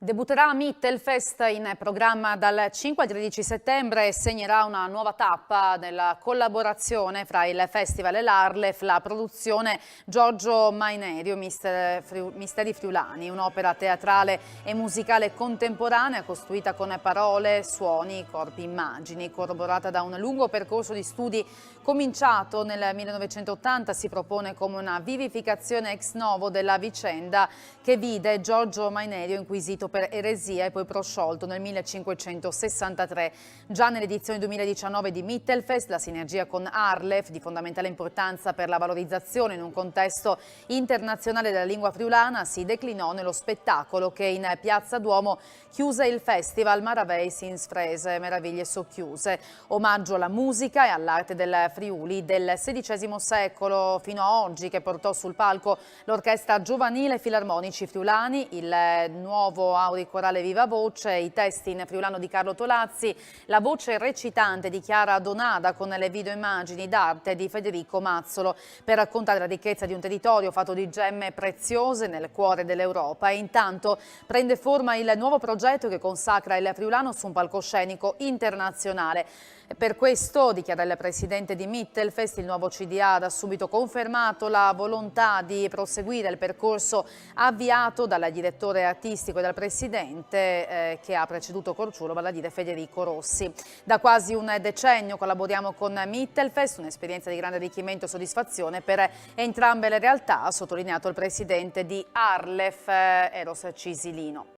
Debutterà a Mittelfest, in programma dal 5 al 13 settembre, e segnerà una nuova tappa nella collaborazione fra il Festival e l'Arlef, la produzione Giorgio Mainerio, Misteri Friulani, un'opera teatrale e musicale contemporanea costruita con parole, suoni, corpi, immagini, corroborata da un lungo percorso di studi cominciato nel 1980. Si propone come una vivificazione ex novo della vicenda che vide Giorgio Mainerio inquisito per eresia e poi prosciolto nel 1563. Già nell'edizione 2019 di Mittelfest, la sinergia con Arlef, di fondamentale importanza per la valorizzazione in un contesto internazionale della lingua friulana, si declinò nello spettacolo che in Piazza Duomo chiuse il festival Maraveis ins Frese, Meraviglie Socchiuse, omaggio alla musica e all'arte del Friuli del XVI secolo fino a oggi, che portò sul palco l'orchestra giovanile Filarmonici Friulani, il nuovo auricorale Viva Voce, i testi in friulano di Carlo Tolazzi, la voce recitante di Chiara Donada con le videoimmagini d'arte di Federico Mazzolo, per raccontare la ricchezza di un territorio fatto di gemme preziose nel cuore dell'Europa. E intanto prende forma il nuovo progetto che consacra il friulano su un palcoscenico internazionale. Per questo, dichiara il presidente di Mittelfest, il nuovo CDA ha da subito confermato la volontà di proseguire il percorso avviato dal direttore artistico e dal presidente che ha preceduto Corciulo, vale a dire Federico Rossi. Da quasi un decennio collaboriamo con Mittelfest, un'esperienza di grande arricchimento e soddisfazione per entrambe le realtà, ha sottolineato il presidente di Arlef, Eros Cisilino.